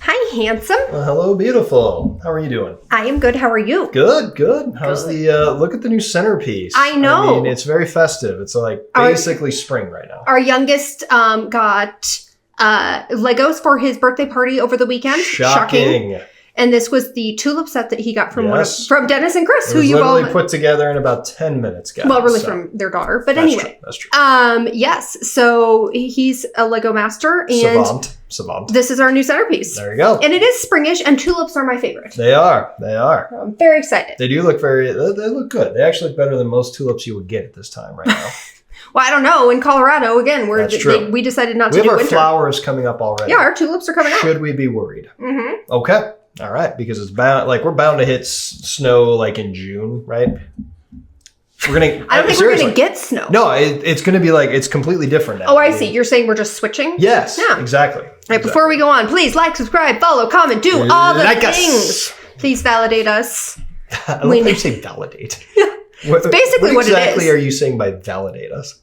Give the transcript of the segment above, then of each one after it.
Hi, handsome. Hello, beautiful. How are you doing? I am good. How are you? Good. How's the look at the new centerpiece? I know. I mean, it's very festive. It's like basically spring right now. Our youngest got Legos for his birthday party over the weekend. Shocking. And this was the tulip set that he got from from Dennis and Chris, who you all put together in about 10 minutes, guys. Well, really from their daughter, but anyway. That's true. Yes. So he's a Lego master, and savant. This is our new centerpiece. There you go. And it is springish, and tulips are my favorite. They are. I'm very excited. They do look they look good. They actually look better than most tulips you would get at this time right now. Well, I don't know. In Colorado, again, we decided not to do winter. We have our flowers coming up already. Yeah, our tulips are coming up. Should we be worried? Mm-hmm. Okay. All right, because it's bound, we're bound to hit snow like in June, right? I don't think we're gonna get snow. No, it's gonna be it's completely different now. Oh, I see. You're saying we're just switching? Yes. Yeah. Exactly. All right. Before we go on, please like, subscribe, follow, comment, do all the things. Please validate us. I love how you say validate. It's basically what it is. What exactly are you saying by validate us?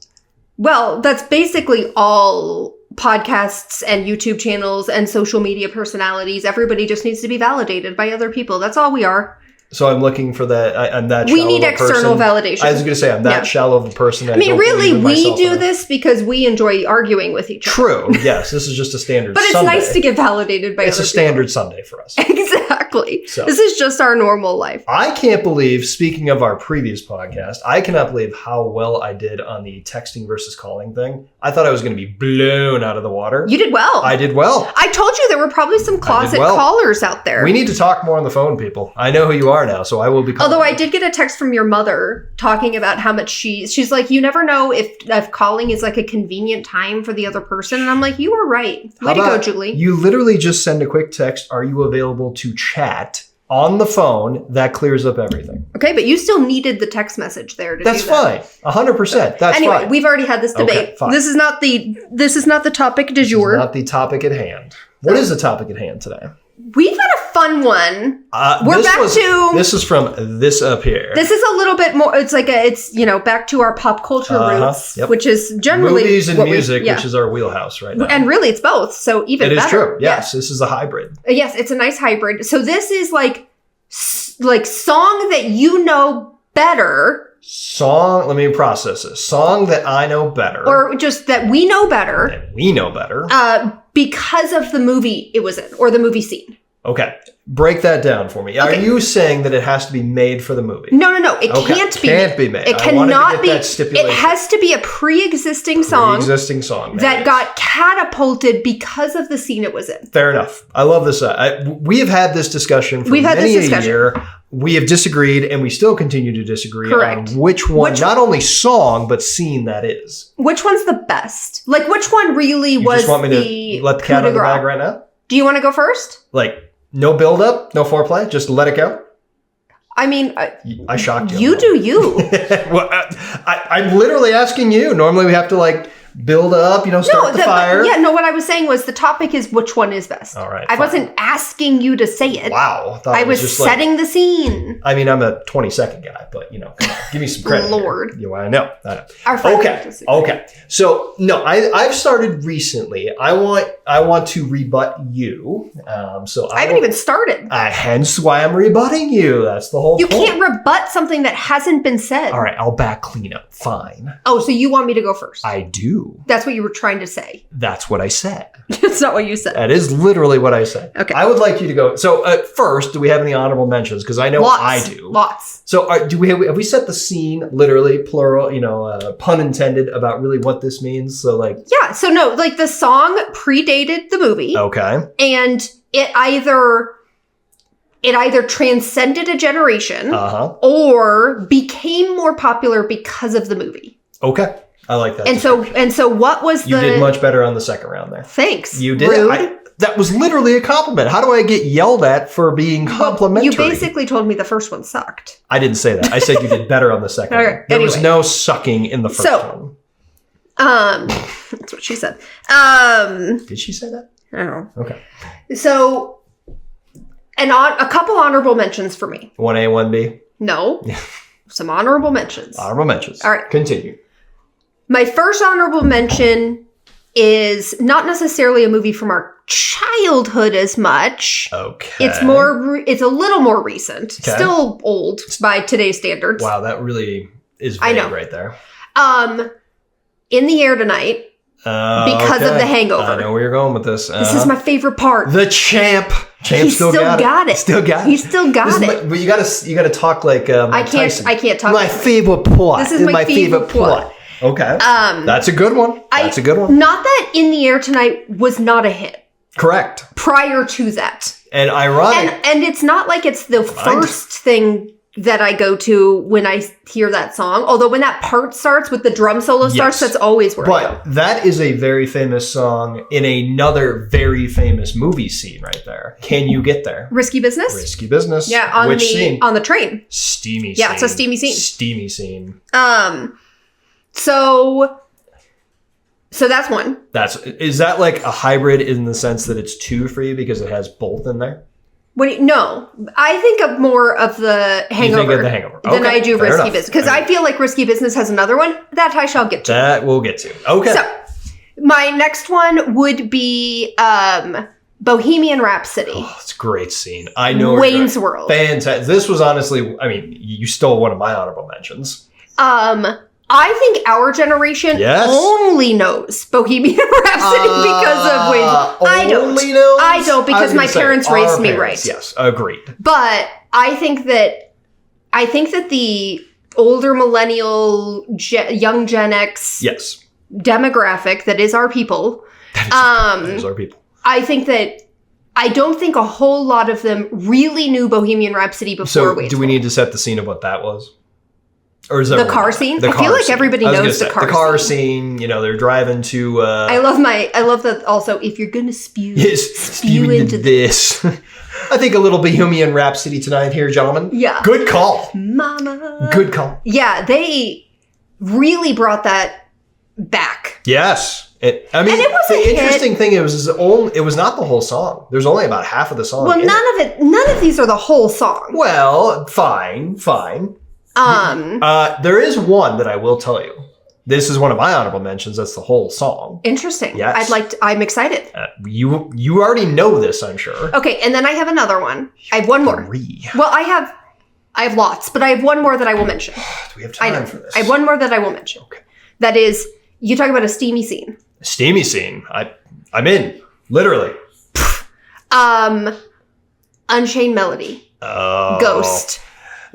Well, that's basically all podcasts and YouTube channels and social media personalities. Everybody just needs to be validated by other people. That's all we are. So I'm looking for that. I'm that shallow. We need external validation. I was going to say, I'm that shallow of a person. I mean, really, we do this because we enjoy arguing with each other. True. Yes. This is just a standard Sunday. But it's nice to get validated by other people. It's a standard Sunday for us. Exactly. So, this is just our normal life. I can't believe, speaking of our previous podcast, I cannot believe how well I did on the texting versus calling thing. I thought I was going to be blown out of the water. You did well. I did well. I told you there were probably some closet callers out there. We need to talk more on the phone, people. I know who you are now, so I will be calling. Although I did get a text from your mother talking about how much she's like, you never know if calling is like a convenient time for the other person. And I'm like, you were right. Way to go, Julie. You literally just send a quick text. Are you available to chat on the phone? That clears up everything. Okay, but you still needed the text message there to That's do that. Fine. 100%. That's anyway, fine. We've already had this debate. Okay, fine. This is not the topic du jour. Not the topic at hand. What is the topic at hand today? We've got a fun one. This is from this up here. This is a little bit more. It's back to our pop culture roots, which is generally movies and music, which is our wheelhouse right now. And really, it's both. So even better. It is true. Yes, this is a hybrid. Yes, it's a nice hybrid. So this is like song that you know better. Song. Let me process this. Song that I know better, or just that we know better. That we know better. Because of the movie it was in, or the movie scene. Okay. Break that down for me. Okay. Are you saying that it has to be made for the movie? No. It can't be made. It cannot be. It has to be a pre-existing song. That got catapulted because of the scene it was in. Fair enough. I love this. We have had this discussion for many a year. We have disagreed, and we still continue to disagree on which one, not only song, but scene that is. Which one's the best? Like, which one really was just want me to let the cat out of the bag right now? Do you want to go first? No build-up, no foreplay, just let it go? I mean... I shocked you. You do you. Well, I'm literally asking you. Normally we have to, build up, start the fire. Yeah, no, what I was saying was the topic is which one is best. All right. I wasn't asking you to say it. Wow. I was just setting the scene. I mean, I'm a 20-second guy, but, come on, give me some credit. Lord. I know. Okay. So, no, I've started recently. I want to rebut you. I haven't even started. Hence why I'm rebutting you. That's the whole point. You can't rebut something that hasn't been said. All right, I'll back clean up. Fine. Oh, so you want me to go first? I do. That's what you were trying to say. That's what I said. That's not what you said. That is literally what I said. Okay. I would like you to go. So first, do we have any honorable mentions? Because I know I do. Lots. So have we set the scene, literally, plural, pun intended, about really what this means? So Yeah, so no, the song predated the movie. Okay. And it either transcended a generation or became more popular because of the movie. Okay. I like that. And so what was You did much better on the second round there. Thanks. You did. Rude. That was literally a compliment. How do I get yelled at for being complimentary? You basically told me the first one sucked. I didn't say that. I said you did better on the second one. There was no sucking in the first one. That's what she said. Did she say that? I don't know. Okay. So, a couple honorable mentions for me. 1A, 1B? No. Some honorable mentions. Honorable mentions. All right. Continue. My first honorable mention is not necessarily a movie from our childhood as much. Okay. It's a little more recent. Okay. Still old by today's standards. Wow, that really is vague right there. In the Air Tonight. Because of The Hangover. I know where you're going with this. This is my favorite part. The champ. He still got it. Still got it. He still got it. But you gotta talk like Tyson. I can't talk. My favorite plot. This is my favorite plot. Okay. That's a good one. That's a good one. Not that In the Air Tonight was not a hit. Correct. Prior to that. And ironic. And it's not like it's the first thing that I go to when I hear that song. Although when that part starts, with the drum solo starts, that's always where I go. But that is a very famous song in another very famous movie scene right there. Can you get there? Risky Business? Risky Business. Yeah, Which scene? On the train. Steamy scene. Yeah, it's a steamy scene. Steamy scene. So that's one. Is that like a hybrid in the sense that it's two for you because it has both in there? No, I think of more of The Hangover. You think of The Hangover. Than I do Risky Business. Because I feel like Risky Business has another one that I shall get to. That we'll get to. Okay. So, my next one would be Bohemian Rhapsody. Oh, it's a great scene. I know. Wayne's World. Fantastic. This was honestly, I mean, you stole one of my honorable mentions. I think our generation only knows Bohemian Rhapsody because of Wayne's World. I don't because my parents raised me right. Yes, agreed. But I think that the older millennial, young Gen X demographic that is our people. That is our people. I don't think a whole lot of them really knew Bohemian Rhapsody before Wayne's do we need to set the scene of what that was? Or is that the car scene? I feel like everybody knows the car scene. The car scene, they're driving to... I love that also, if you're going to spew into this. I think a little Bohemian Rhapsody tonight here, gentlemen. Yeah. Good call. Mama. Good call. Yeah, they really brought that back. Yes. The interesting thing is it was not the whole song. There's only about half of the song. Well, none of these are the whole song. Well, fine. There is one that I will tell you. This is one of my honorable mentions. That's the whole song. Interesting. Yes. I'm excited. You already know this, I'm sure. Okay, and then I have another one. I have one more. 3. Well, I have lots, but I have one more that I will mention. Do we have time for this? I have one more that I will mention. Okay. That is, you talk about a steamy scene. A steamy scene. I'm in. Literally. Unchained Melody. Oh. Ghost.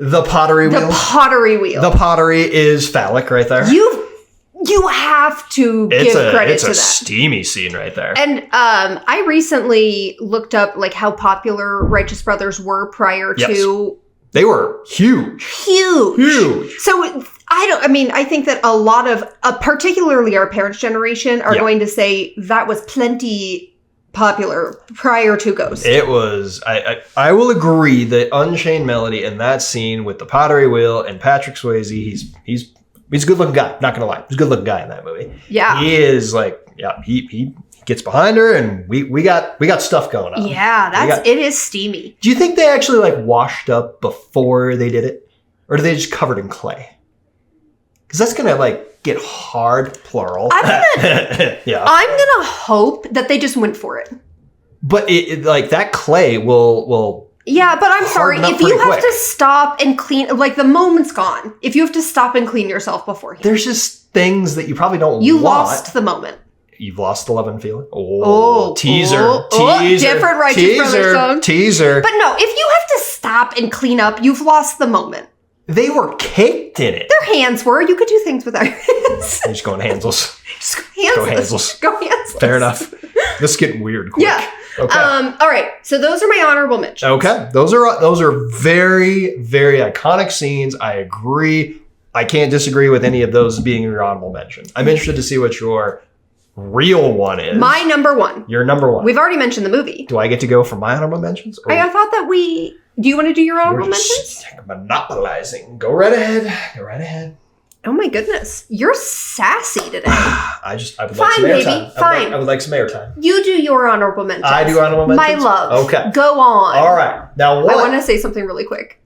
The pottery wheel. The pottery wheel. The pottery is phallic right there. You have to give credit to that. It's a steamy scene right there. And I recently looked up like how popular Righteous Brothers were prior to. They were huge. Huge. So I think that a lot of, particularly our parents' generation, are going to say that was plenty popular prior to Ghost. It was. I will agree that Unchained Melody and that scene with the pottery wheel and Patrick Swayze, he's a good looking guy. Not gonna lie, he's a good looking guy in that movie. Yeah, he is he gets behind her and we got stuff going on. Yeah, it is steamy. Do you think they actually washed up before they did it, or do they just covered in clay? Because that's gonna get hard, plural. I'm gonna hope that they just went for it. But that clay will. Yeah, but I'm sorry, if you have to stop and clean, the moment's gone. If you have to stop and clean yourself beforehand. There's just things that you probably don't want. You lost the moment. You've lost the Lovin' Feelin'? Teaser. Different Righteous Brothers song. Teaser. But no, if you have to stop and clean up, you've lost the moment. They were caked in it. Their hands were. You could do things with their hands. You're just going Hansels. Go Hansel's. Fair enough. This is getting weird quick. Yeah. Okay. All right. So those are my honorable mentions. Okay. Those are very, very iconic scenes. I agree. I can't disagree with any of those being your honorable mention. I'm interested to see what your real one is. My number one. Your number one. We've already mentioned the movie. Do I get to go for my honorable mentions? I thought that do you want to do your honorable mentions? Monopolizing. Go right ahead. Oh my goodness. You're sassy today. I would like some airtime. Fine. I would like some airtime. You do your honorable mentions. I do honorable mentions? My love. Okay. Go on. All right. Now what? I want to say something really quick.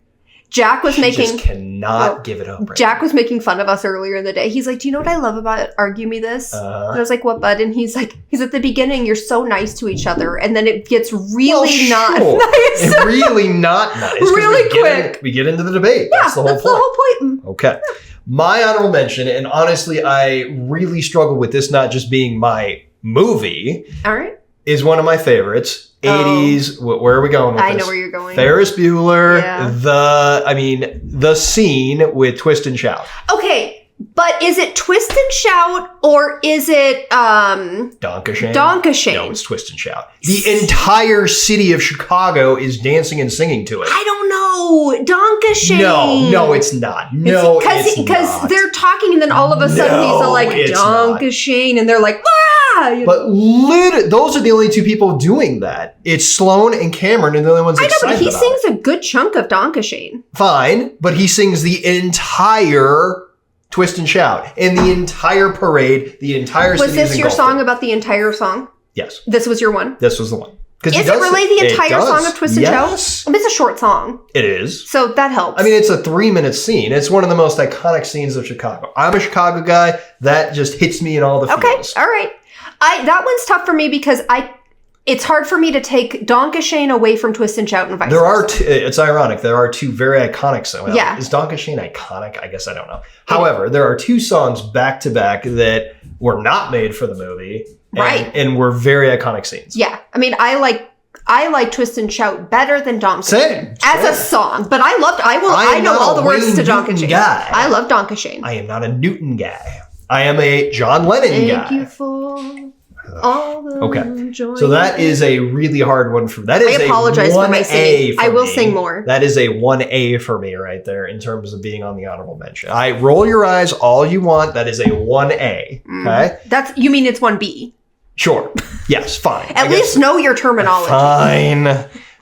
Jack was just cannot give it up. Right Jack was making fun of us earlier in the day. He's like, "Do you know what I love about Argue Me This?" And I was like, "What, bud?" And he's like, at the beginning, you're so nice to each other, and then it gets really not nice. It's really not nice. Really quick. We get into the debate. Yeah, that's the whole point. Okay. My honorable mention, and honestly, I really struggle with this not just being my movie. All right. Is one of my favorites. 80s. Where are we going with this? I know where you're going. Ferris Bueller. Yeah. The scene with Twist and Shout. Okay, but is it Twist and Shout or is it Donkashane? Donkashane. No, it's Twist and Shout. The entire city of Chicago is dancing and singing to it. I don't know. Donkashane. No, it's not. No, it's not. Because they're talking and then all of a sudden he's all like, Donkashane, and they're like, ah! But those are the only two people doing that. It's Sloan and Cameron, and the only ones excited about it. I know, but he sings a good chunk of Donkashane. Fine, but he sings the entire Twist and Shout, and the entire parade, the entire city. Was this your song about the entire song? Yes. This was your one? This was the one. Is it really the entire song of Twist and Shout? Yes. It's a short song. It is. So that helps. I mean, it's a 3-minute scene. It's one of the most iconic scenes of Chicago. I'm a Chicago guy. That just hits me in all the feels. Okay, all right. That one's tough for me because it's hard for me to take Donkashane away from Twist and Shout and vice versa. It's ironic. There are two very iconic songs. Well, yeah. Is Donkashane iconic? I guess I don't know. However, there are two songs back to back that were not made for the movie. And were very iconic scenes. Yeah. I mean, I like Twist and Shout better than Donkashane. Same. As a song. But I know all the words to Donkashane. Guy. I love Donkashane. I am not a Newton guy. I am a John Lennon guy. Thank you for all the joy. So that is a really hard one for that. I apologize for my singing. I will sing more. That is a 1A for me right there in terms of being on the honorable mention. I roll your eyes all you want. That is a 1A. Okay. You mean it's 1B? Sure. Yes. Fine. At least know your terminology. Fine.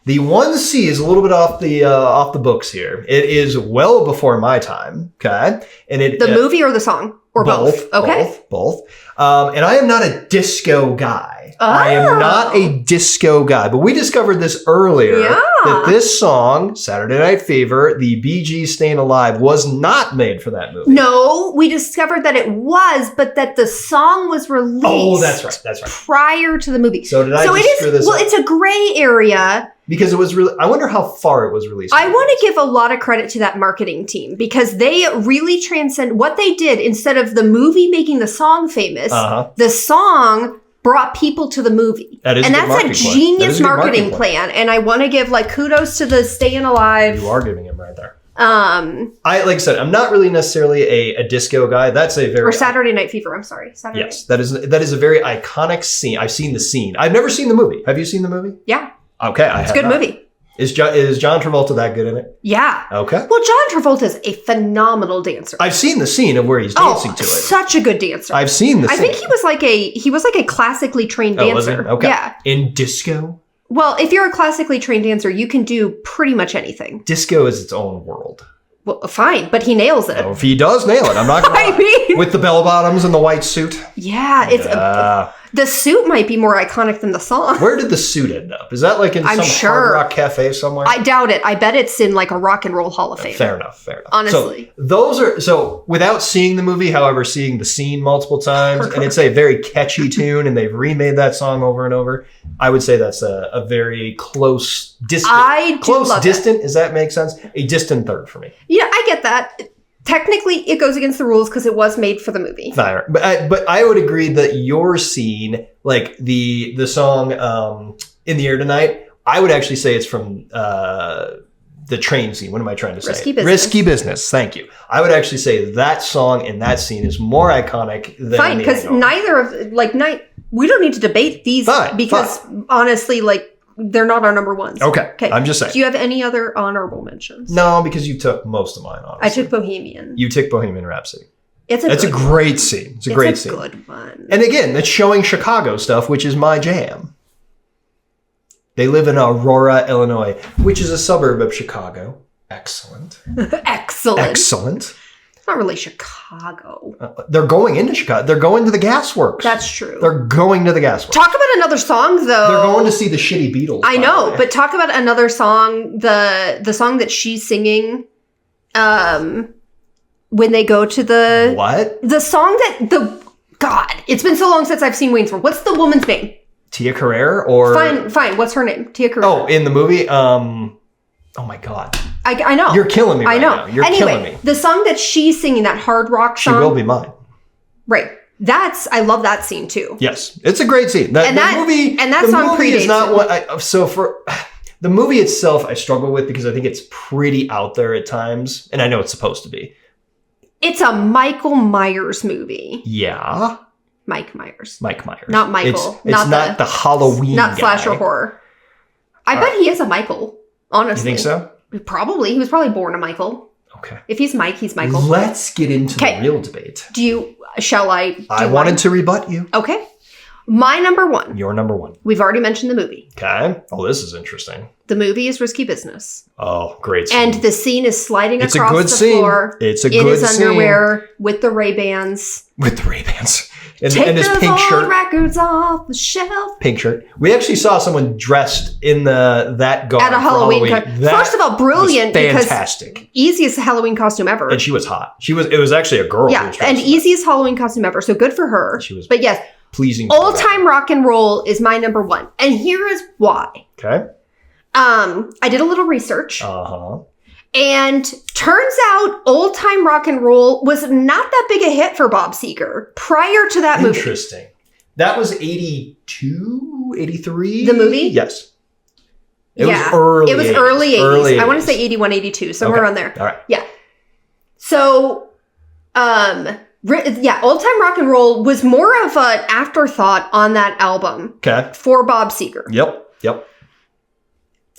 The 1C is a little bit off the books here. It is well before my time. Okay. And the movie or the song? Or both? Okay. Both. And I am not a disco guy. Oh. I am not a disco guy. But we discovered this earlier. Yeah. That this song, Saturday Night Fever, the Bee Gees' Staying Alive, was not made for that movie. No, we discovered that it was, but that the song was released. Oh, that's right. Prior to the movie. So did I just screw this up? Well, it's a gray area. Because it was really, I wonder how far it was released. I want to give a lot of credit to that marketing team because they really transcend what they did. Instead of the movie making the song famous, the song brought people to the movie. That's a genius marketing plan. And I want to give kudos to the Staying Alive. You are giving him right there. Like I said, I'm not really necessarily a disco guy. That's a very... Or Saturday Night Fever, I'm sorry. Yes, that is a very iconic scene. I've seen the scene. I've never seen the movie. Have you seen the movie? Yeah. Okay, it's a good movie. Is John Travolta that good in it? Yeah. Okay. Well, John Travolta is a phenomenal dancer. I've seen the scene of where he's dancing to it. Such a good dancer. I've seen the scene. I think he was like a classically trained dancer. Was he? Okay. Yeah. In disco? Well, if you're a classically trained dancer, you can do pretty much anything. Disco is its own world. Well, fine, but he nails it. Oh, if he does nail it, I'm not going to lie. With the bell bottoms and the white suit. Yeah, the suit might be more iconic than the song. Where did the suit end up? Is that in some hard rock cafe somewhere? I doubt it. I bet it's in a rock and roll hall of fame. Fair enough. Honestly. So without seeing the movie, however, seeing the scene multiple times, and it's a very catchy tune, and they've remade that song over and over, I would say that's a very close, distant. Distant, does that make sense? A distant third for me. Yeah, I get that. Technically, it goes against the rules because it was made for the movie. Fine. But I would agree that your scene, the song In the Air Tonight, I would actually say it's from the train scene. What am I trying to say? Risky Business. Thank you. I would actually say that song and that scene is more iconic than Fine, because neither of, we don't need to debate these because honestly, they're not our number ones. Okay. I'm just saying. Do you have any other honorable mentions? No, because you took most of mine, honestly. I took Bohemian. You took Bohemian Rhapsody. It's a great scene. It's a great scene. It's a good one. And again, it's showing Chicago stuff, which is my jam. They live in Aurora, Illinois, which is a suburb of Chicago. Excellent. Excellent. It's not really Chicago. They're going into Chicago. They're going to the gasworks. That's true. They're going to the gasworks. Talk about another song, though. They're going to see the shitty Beatles. I know, but talk about another song. The song that she's singing When they go to the... What? The song that... God, it's been so long since I've seen Wayne's World. What's the woman's name? Tia Carrere or... Fine. What's her name? Tia Carrere. Oh, in the movie? Oh my God. I know. You're killing me right now. You're killing me. The song that she's singing, that hard rock song... She Will Be Mine. Right. I love that scene too. Yes. It's a great scene. The song predates is not what so for the movie itself I struggle with because I think it's pretty out there at times. And I know it's supposed to be. It's a Michael Myers movie. Yeah. Mike Myers. Not Michael. It's not the Halloween not guy. Slasher horror. I bet he is a Michael, honestly. You think so? Probably. He was probably born a Michael. Okay. If he's Mike, he's Michael. Let's get into the real debate. I wanted to rebut you. Okay. My number one. Your number one. We've already mentioned the movie. Okay. Oh, this is interesting. The movie is Risky Business. Oh, great scene. And the scene is sliding across the floor. It's a good scene. In his underwear with the Ray-Bans. And Take his pink shirt. records off the shelf. Pink shirt. We actually saw someone dressed in that garb at a Halloween. First of all, brilliant. Fantastic. Easiest Halloween costume ever. And she was hot. It was actually a girl. Yeah, and easiest Halloween costume ever. So good for her. But yes, pleasing. Old Time Rock and Roll is my number one, and here is why. Okay. I did a little research. And turns out Old Time Rock and Roll was not that big a hit for Bob Seger prior to that movie. Interesting. That was 82, 83? The movie? Yes. It was early 80s. I want to say 81, 82, somewhere around there. All right. Yeah. So, Old Time Rock and Roll was more of an afterthought on that album for Bob Seger. Yep.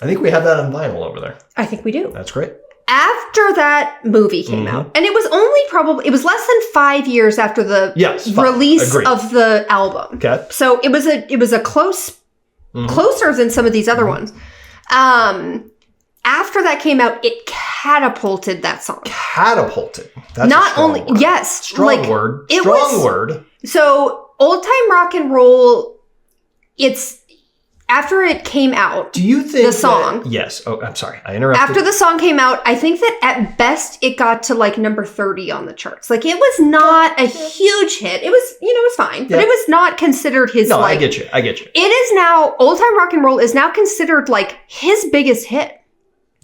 I think we have that on vinyl over there. I think we do. That's great. After that movie came out, and it was less than 5 years after the release of the album. Okay. So it was a closer than some of these other ones. After that came out, it catapulted that song. Catapulted. That's not only word. Yes, strong word. Strong word. So Old Time Rock and Roll, after it came out, do you think the song? Yes. Oh, I'm sorry. I interrupted. After the song came out, I think that at best it got to like number 30 on the charts. Like it was not a huge hit. It was, it was fine, but it was not considered his. No, I get you. It is now Old Time Rock and Roll is now considered like his biggest hit.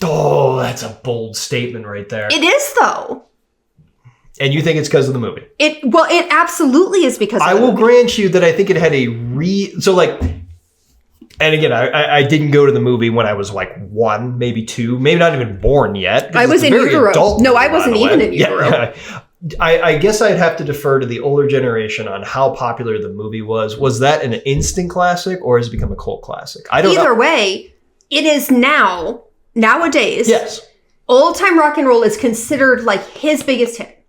Oh, that's a bold statement right there. It is though. And you think it's because of the movie? It absolutely is because of the movie. I will grant you that I think it had and again, I didn't go to the movie when I was like 1, maybe 2, maybe not even born yet. I was in utero. No, I wasn't even in utero. Yeah. I guess I'd have to defer to the older generation on how popular the movie was. Was that an instant classic or has it become a cult classic? I don't know. Either way, it is nowadays. Yes. Old Time Rock and Roll is considered like his biggest hit.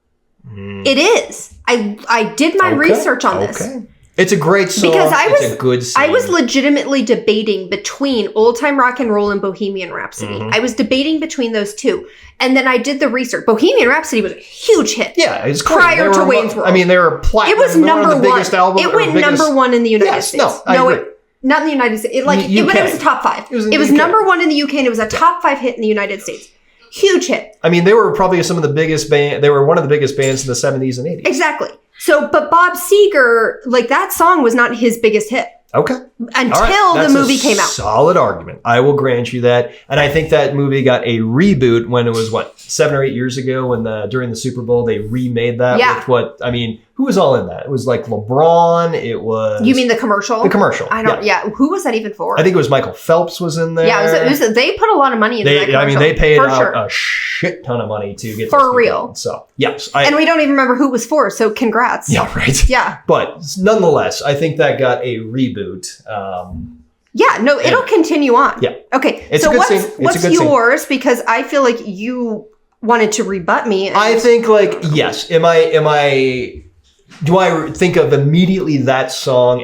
It is. I did my research on this. Okay. It's a great song. Because it's a good scene. I was legitimately debating between Old Time Rock and Roll and Bohemian Rhapsody. I was debating between those two. And then I did the research. Bohemian Rhapsody was a huge hit. Yeah, it's prior to Wayne's World. I mean, they were platinum. It was number one. Biggest album, it went number one in the United States. I agree. Not in the United States. It was a top 5. It was number one in the UK and it was a top 5 hit in the United States. Huge hit. I mean, they were probably some of the biggest band. They were one of the biggest bands in the 70s and 80s. Exactly. So, but Bob Seger, like that song was not his biggest hit. Okay. Until the movie came out. Solid argument. I will grant you that. And I think that movie got a reboot when it was 7 or 8 years ago when during the Super Bowl they remade that with who was all in that? It was like LeBron. It was. You mean the commercial? The commercial. I don't. Yeah. Who was that even for? I think it was Michael Phelps was in there. Yeah. They put a lot of money into that commercial. They paid out a shit ton of money to get for real. Done. So yes, and we don't even remember who it was for. So congrats. Yeah. Right. Yeah. But nonetheless, I think that got a reboot. It'll continue on. Yeah. Okay. It's so a good scene. What's yours? Because I feel like you wanted to rebut me. I think yes. Do I think of immediately that song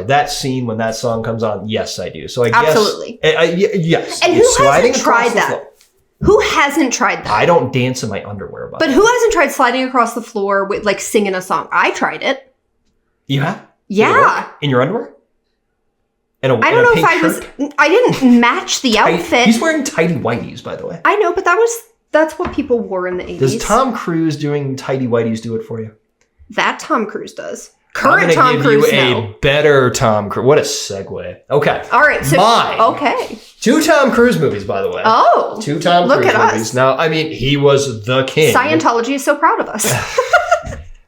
that scene when that song comes on? Yes, I do. So I guess absolutely. Yes. And who hasn't tried that? Who hasn't tried that? I don't dance in my underwear. But who hasn't tried sliding across the floor with singing a song? I tried it. You have? Yeah. In your underwear? I don't know if I didn't match the outfit. He's wearing tighty whities, by the way. I know, but that was That's what people wore in the 80s. Does Tom Cruise doing tighty whities do it for you? That Tom Cruise does. Current Tom Cruise, a better Tom Cruise. What a segue. Okay. All right. So, mine. Okay. 2 Tom Cruise movies, by the way. Oh. 2 Tom Cruise movies. Us. Now, I mean, he was the king. Scientology is so proud of us.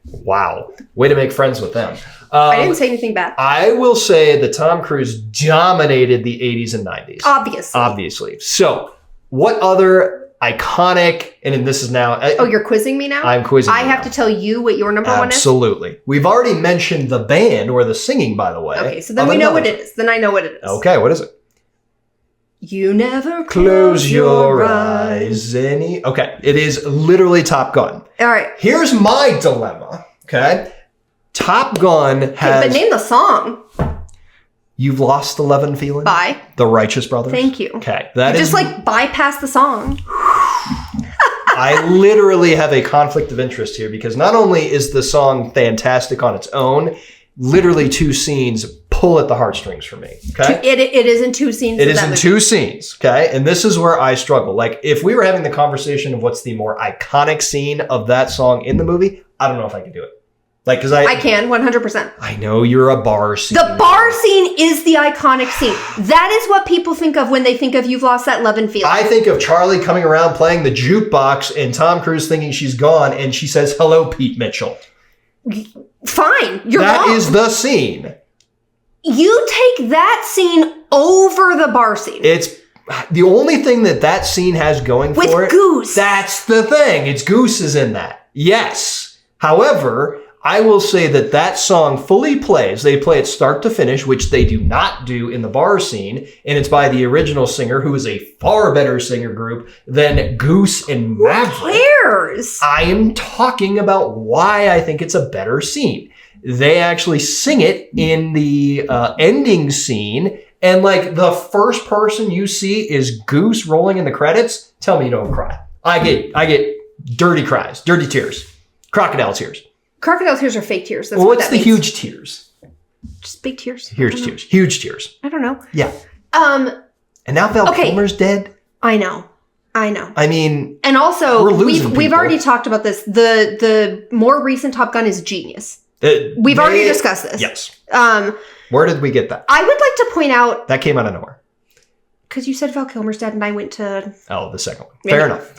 Wow. Way to make friends with them. I didn't say anything bad. I will say that Tom Cruise dominated the 80s and 90s. Obviously. So, what other iconic, and this is now... you're quizzing me now? I'm quizzing you I have to tell you what your number one is? Absolutely. We've already mentioned the band or the singing, by the way. Okay, so then we know what it is. Then I know what it is. Okay, what is it? You never close your eyes. Okay, it is literally Top Gun. All right. Here's my dilemma, okay? Top Gun has... Okay, but name the song. You've Lost the Lovin' Feelin? By? The Righteous Brothers. Thank you. Okay. Just bypass the song. I literally have a conflict of interest here because not only is the song fantastic on its own, literally 2 scenes pull at the heartstrings for me. Okay. It is in 2 scenes. It is in 2 scenes. Okay. And this is where I struggle. Like if we were having the conversation of what's the more iconic scene of that song in the movie, I don't know if I could do it. Like, because I can 100%. I know you're a bar scene. The bar scene is the iconic scene. That is what people think of when they think of You've Lost That Lovin' Feelin. I think of Charlie coming around playing the jukebox and Tom Cruise thinking she's gone and she says, "Hello, Pete Mitchell." Fine, you're wrong. That is the scene. You take that scene over the bar scene. It's the only thing that scene has going for it. With Goose. That's the thing. It's Goose is in that. Yes. However, I will say that song fully plays. They play it start to finish, which they do not do in the bar scene. And it's by the original singer, who is a far better singer group than Goose and Maverick. Who cares? I am talking about why I think it's a better scene. They actually sing it in the ending scene. And like the first person you see is Goose rolling in the credits. Tell me you don't cry. I get dirty cries, dirty tears, crocodile tears. Crocodile tears are fake tears. That's what's the huge tears? Just big tears. Huge tears. Huge tears. I don't know. Yeah. And now Val Kilmer's dead. I know. I mean, and also we've already talked about this. The more recent Top Gun is genius. We've already discussed this. Yes. Where did we get that? I would like to point out that came out of nowhere. Because you said Val Kilmer's dead, and I went to the second one. Fair enough.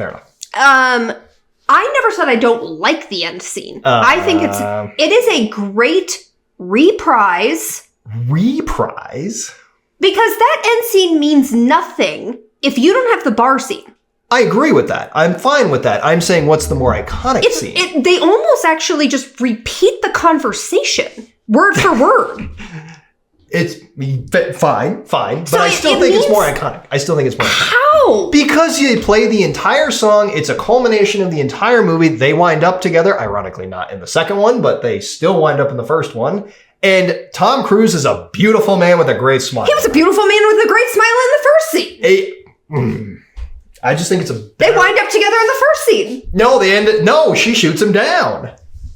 I never said I don't like the end scene. I think it is a great reprise. Reprise? Because that end scene means nothing if you don't have the bar scene. I agree with that. I'm fine with that. I'm saying what's the more iconic scene? They almost actually just repeat the conversation word for word. It's fine, but I still think it's more iconic. How? Because you play the entire song. It's a culmination of the entire movie. They wind up together. Ironically, not in the second one, but they still wind up in the first one. And Tom Cruise is a beautiful man with a great smile. He was a beautiful man with a great smile in the first scene. I just think it's They wind up together in the first scene. No, they end it. No, she shoots him down.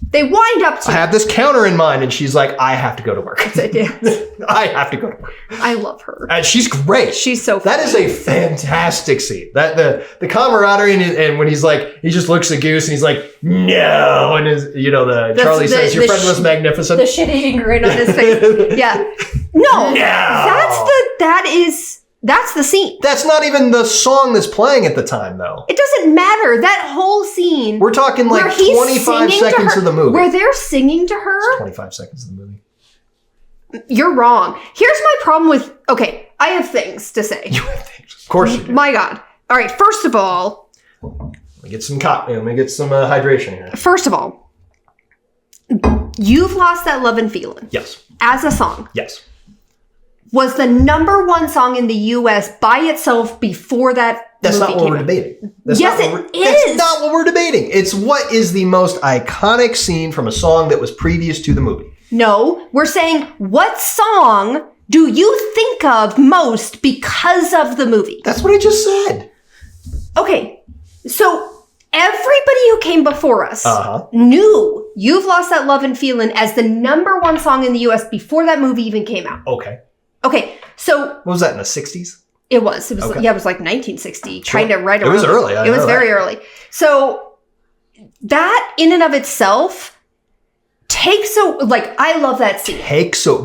They wind up I have this counter in mind, and she's like, I have to go to work. I have to go to work. I love her. And she's great. She's so funny. That is a fantastic scene. That the camaraderie, and when he's like, he just looks at Goose, and he's like, no. And Charlie says, your friend was magnificent. The shit-eating grin on his face. Yeah. No. That's the scene. That's not even the song that's playing at the time, though. It doesn't matter. That whole scene. We're talking like 25 seconds of the movie. Where they're singing to her. It's 25 seconds of the movie. You're wrong. Here's my problem with... Okay, I have things to say. You have things. Of course you do. My God. All right, first of all... Let me get some hydration here. First of all, You've Lost That Lovin' Feelin'. Yes. As a song. Yes. Was the number one song in the U.S. by itself before that That's movie not what we're debating. Yes, it is. That's not what we're debating. It's what is the most iconic scene from a song that was previous to the movie. No, we're saying what song do you think of most because of the movie? That's what I just said. Okay, so everybody who came before us knew You've Lost That Lovin' Feelin' as the number one song in the U.S. before that movie even came out. Okay. Okay, so... What was that, in the 60s? It was. Okay. Yeah, it was like 1960, kind of right around. It was early. It was very early. So that in and of itself takes I love that scene.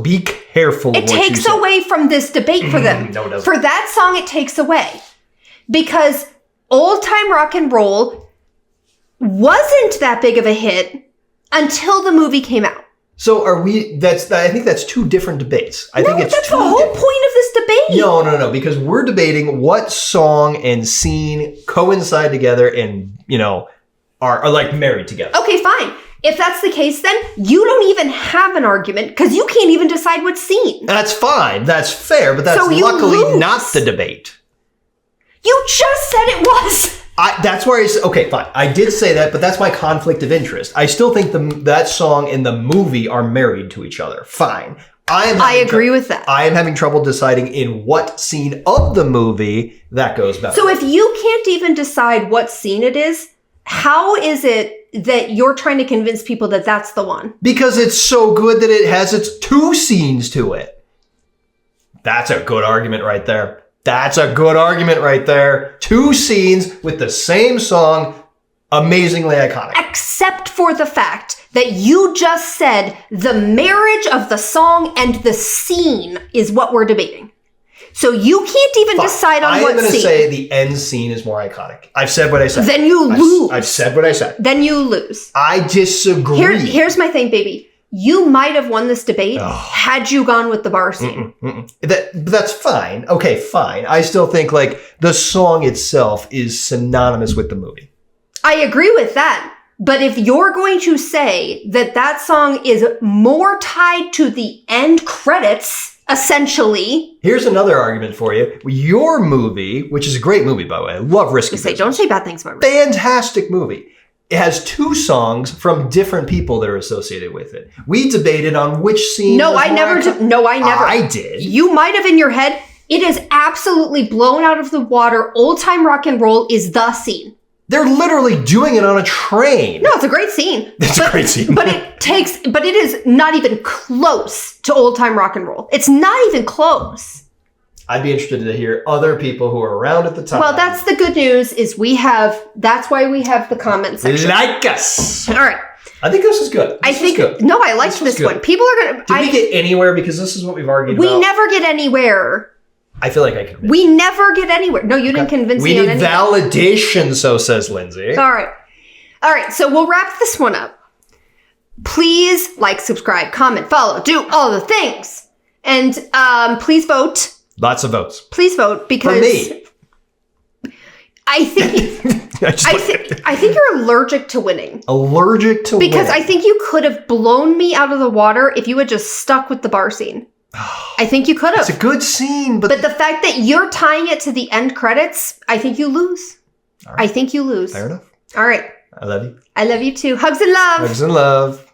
Be careful. It takes away from this debate for them. No, it doesn't. For that song, it takes away because Old Time Rock and Roll wasn't that big of a hit until the movie came out. So I think that's two different debates. I think it's that's the whole point of this debate. No, because we're debating what song and scene coincide together and, are like married together. Okay, fine. If that's the case, then you don't even have an argument because you can't even decide what scene. That's fine. That's fair, but that's luckily not the debate. You just said it was. That's where I said, okay, fine. I did say that, but that's my conflict of interest. I still think that song and the movie are married to each other. Fine. I agree with that. I am having trouble deciding in what scene of the movie that goes better. So if you can't even decide what scene it is, how is it that you're trying to convince people that that's the one? Because it's so good that it has its two scenes to it. That's a good argument right there. Two scenes with the same song, amazingly iconic. Except for the fact that you just said the marriage of the song and the scene is what we're debating. So you can't even decide on what scene. I'm going to say the end scene is more iconic. I've said what I said. Then you lose. I've said what I said. Then you lose. I disagree. Here's my thing, baby. You might have won this debate had you gone with the bar scene. That's fine. Okay, fine. I still think the song itself is synonymous with the movie. I agree with that. But if you're going to say that song is more tied to the end credits, essentially. Here's another argument for you. Your movie, which is a great movie, by the way. I love Risky Business. Don't say bad things about it. Fantastic movie. It has two songs from different people that are associated with it. We debated on which scene. I never. I did. You might have in your head. It is absolutely blown out of the water. Old Time Rock and Roll is the scene. They're literally doing it on a train. No, it's a great scene. It's a great scene. But it is not even close to Old Time Rock and Roll. It's not even close. I'd be interested to hear other people who were around at the time. Well, that's the good news is that's why we have the comment section. Like us. All right. I think this is good. No, I liked this one. People are going to... Did we get anywhere? Because this is what we've argued about. We never get anywhere. I feel like I can. We never get anywhere. No, you didn't convince me on anything. We need validation, so says Lindsay. All right. So we'll wrap this one up. Please like, subscribe, comment, follow, do all the things. And please vote. Lots of votes. Please vote because... For me. I think you're allergic to winning. Allergic to winning. Because I think you could have blown me out of the water if you had just stuck with the bar scene. I think you could have. It's a good scene, but the fact that you're tying it to the end credits, I think you lose. Right. I think you lose. Fair enough. All right. I love you. I love you too. Hugs and love. Hugs and love.